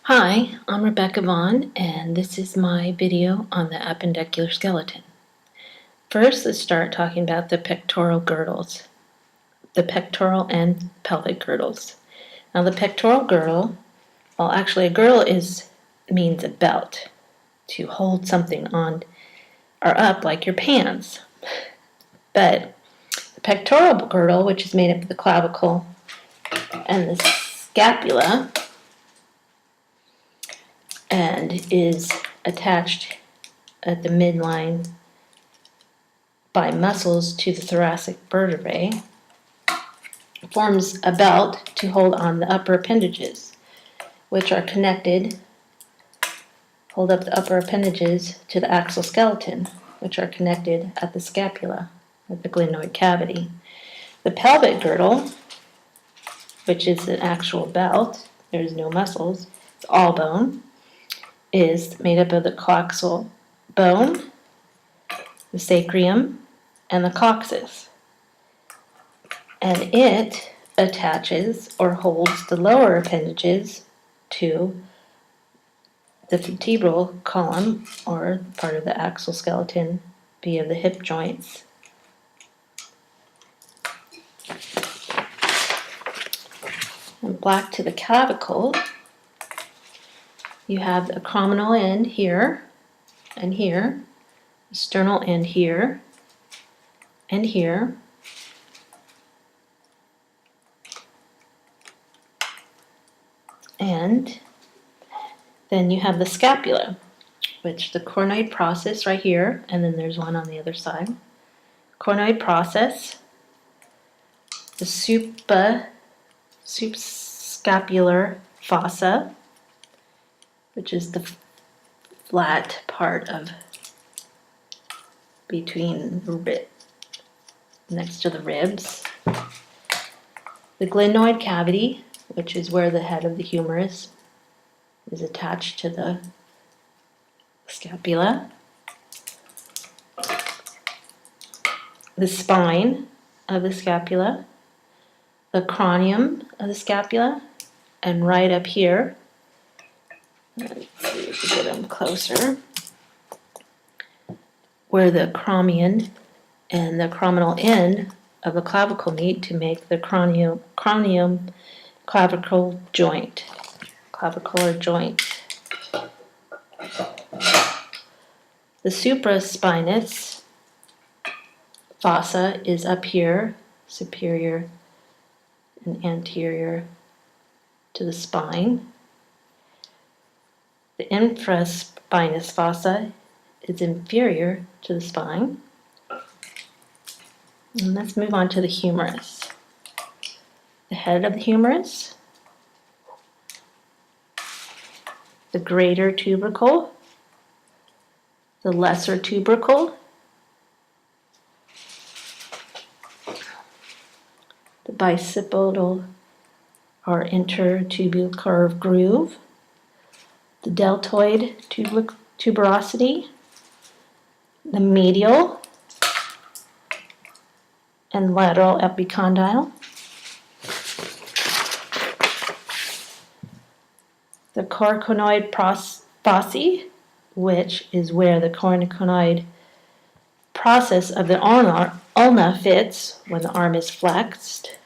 Hi, I'm Rebecca Vaughn, and this is my video on the appendicular skeleton. First, let's start talking about the pectoral girdles, the pectoral and pelvic girdles. Now, the pectoral girdle, well, actually, a girdle means a belt to hold something on or up like your pants. But the pectoral girdle, which is made up of the clavicle and the scapula, and is attached at the midline by muscles to the thoracic vertebrae, forms a belt to hold on the upper appendages, which are connected, hold up the upper appendages to the axial skeleton, which are connected at the scapula, at the glenoid cavity. The pelvic girdle, which is an actual belt, there's no muscles, it's all bone, is made up of the coxal bone, the sacrum, and the coccyx. And it attaches or holds the lower appendages to the vertebral column, or part of the axial skeleton via the hip joints. And back to the clavicle, you have the acromion end here and here, the sternal end here and here, and then you have the scapula, which the coronoid process right here, and then there's one on the other side. Coronoid process, the subscapular fossa, which is the flat part of between the rib, next to the ribs. The glenoid cavity, which is where the head of the humerus is attached to the scapula. The spine of the scapula, the cranium of the scapula, and right up here, let's see if we get them closer, where the acromion and the acromial end of the clavicle meet to make the cranium clavicle joint, clavicular joint. The supraspinous fossa is up here, superior and anterior to the spine. The infraspinous fossa is inferior to the spine. And let's move on to the humerus. The head of the humerus, the greater tubercle, the lesser tubercle, the bicipital or intertubercular groove, the deltoid tuberosity, the medial and lateral epicondyle, the coraconoid fossae, which is where the coraconoid process of the ulna fits when the arm is flexed,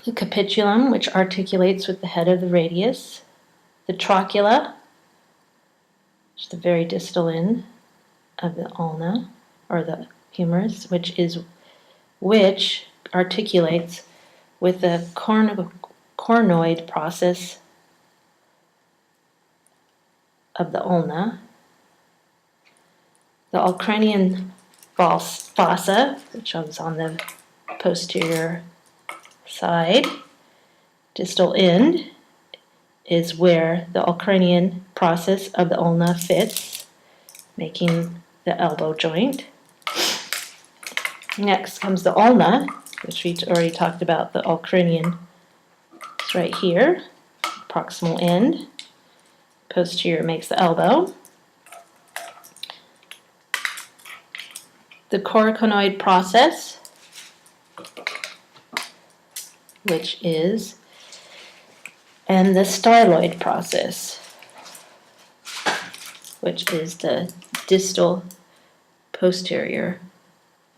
the capitulum, which articulates with the head of the radius, the trochlea, which is the very distal end of the ulna, or the humerus, which articulates with the coronoid process of the ulna, the olecranon fossa, which is on the posterior side, distal end, is where the olecranon process of the ulna fits, making the elbow joint. Next comes the ulna, which we already talked about. The olecranon is right here, proximal end. Posterior makes the elbow. The coraconoid process, which is and the styloid process, which is the distal posterior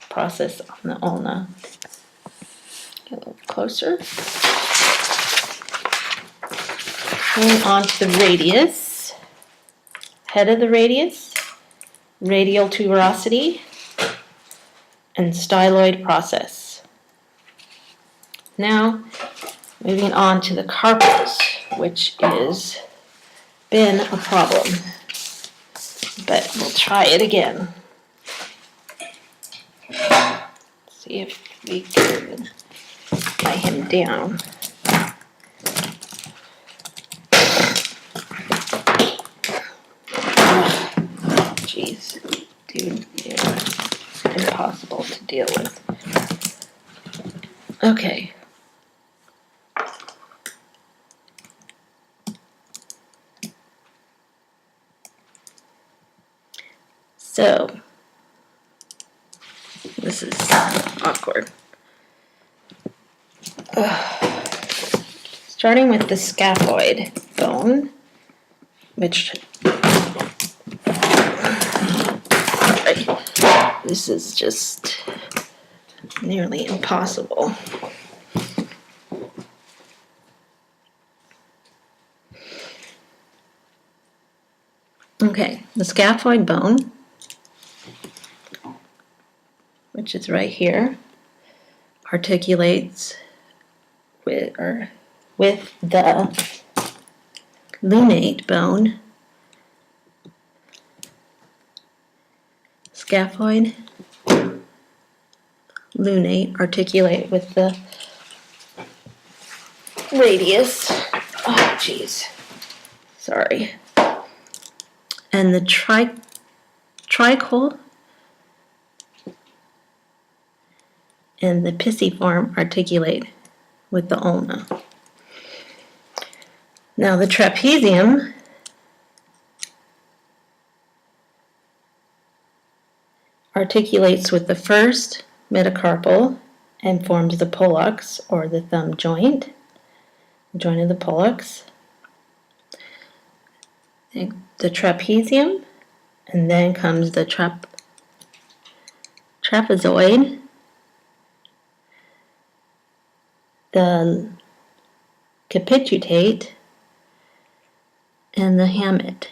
process on the ulna. Get a little closer. Moving on to the radius, head of the radius, radial tuberosity, and styloid process. Now, moving on to the carpals, which is been a problem, but we'll try it again. See if we can tie him down. Jeez, dude, you're impossible to deal with. Okay. So, this is awkward. Starting with the scaphoid bone, which, this is just nearly impossible. Okay, the scaphoid bone, which is right here, articulates with the lunate bone. Scaphoid, lunate articulate with the radius. Oh, jeez. Sorry. And the tricle and the pisiform articulate with the ulna. Now the trapezium articulates with the first metacarpal and forms the pollux, or the thumb joint, joint of the pollux. The trapezium, and then comes the trapezoid, the capitate, and the hamate.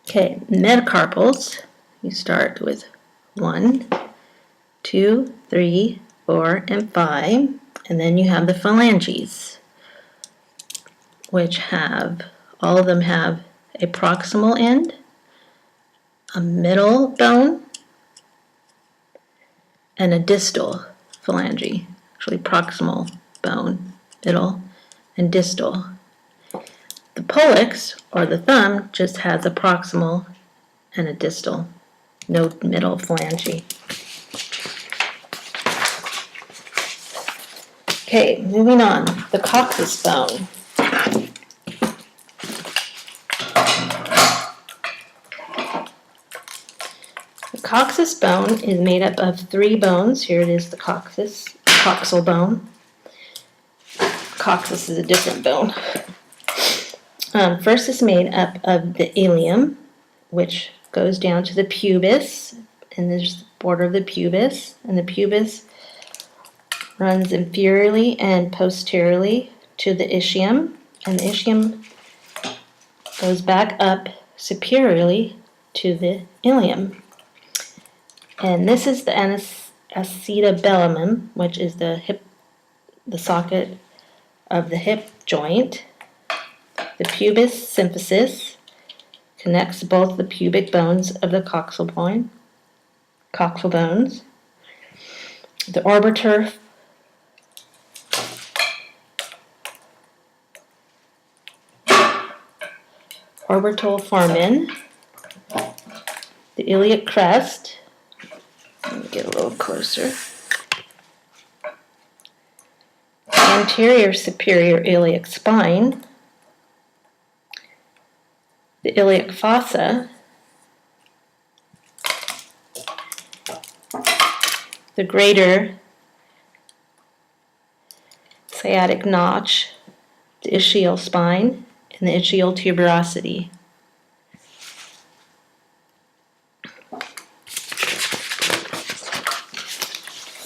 Okay, metacarpals, you start with 1, 2, 3, 4, and 5, and then you have the phalanges, which have, all of them have a proximal end, a middle bone, and a distal phalange, actually proximal bone, middle, and distal. The pollux, or the thumb, just has a proximal and a distal, no middle phalange. Okay, moving on, the coccyx bone. The coccyx bone is made up of 3 bones. Here it is, the coxal bone. Coccyx is a different bone. First is made up of the ilium, which goes down to the pubis, and there's the border of the pubis, and the pubis runs inferiorly and posteriorly to the ischium, and the ischium goes back up superiorly to the ilium. And this is the acetabellum, which is the socket of the hip joint. The pubis symphysis connects both the pubic bones of the coxal bones. The orbital foramen, the iliac crest. Let me get a little closer. Anterior superior iliac spine, the iliac fossa, the greater sciatic notch, the ischial spine, and the ischial tuberosity.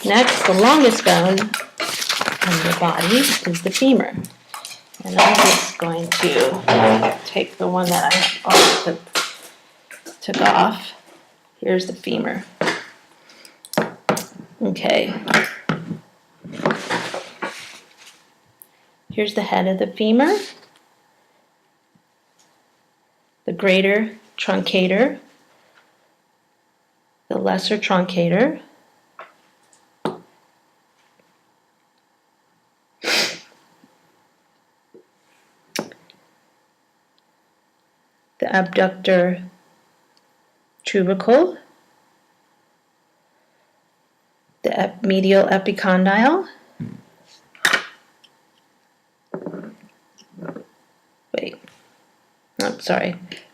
Next, the longest bone in the body is the femur. And I'm just going to take the one that I took off. Here's the femur. Okay. Here's the head of the femur, the greater truncator, the lesser truncator, the abductor tubercle, the medial epicondyle,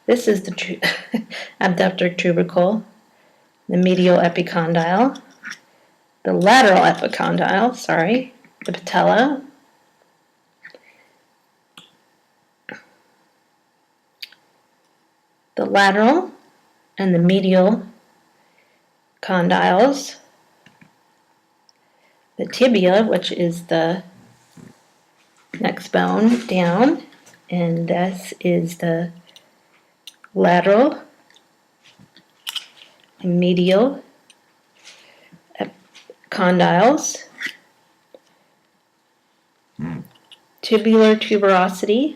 this is the abductor tubercle, the medial epicondyle, the lateral epicondyle, the patella, the lateral and the medial condyles, the tibia, which is the next bone down, and this is the lateral and medial condyles, tubular tuberosity,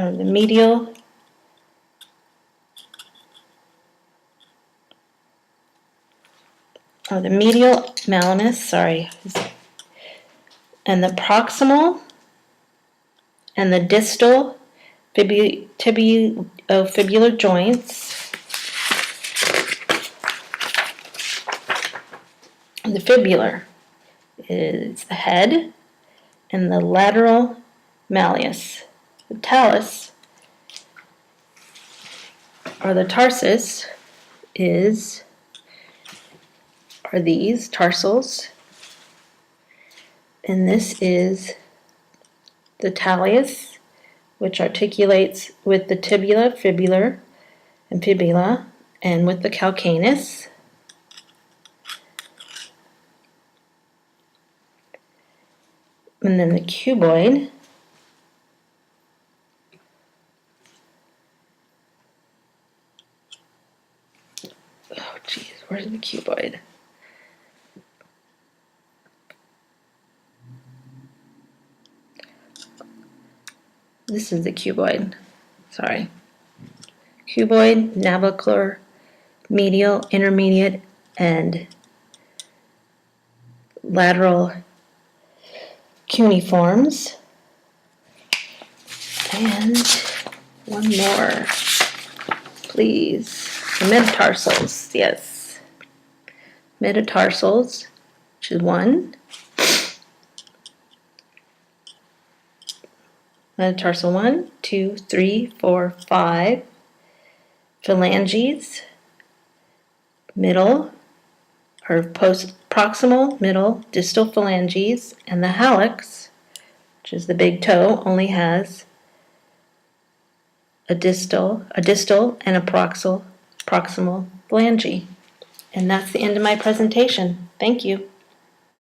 the medial malamus, and the proximal and the distal tibiofibular joints. The fibular is the head and the lateral malleus. The talus, or the tarsus, are these tarsals, and this is the talus, which articulates with the tibia, fibular, and fibula, and with the calcaneus. And then the cuboid, where's the cuboid? This is the cuboid. Cuboid, navicular, medial, intermediate, and lateral cuneiforms. And one more, please. The metatarsals, yes. Metatarsals, which is one. Metatarsal 1, 2, 3, 4, 5. Phalanges, middle, or proximal, middle, distal phalanges, and the hallux, which is the big toe, only has a distal and a proximal phalange. And that's the end of my presentation. Thank you.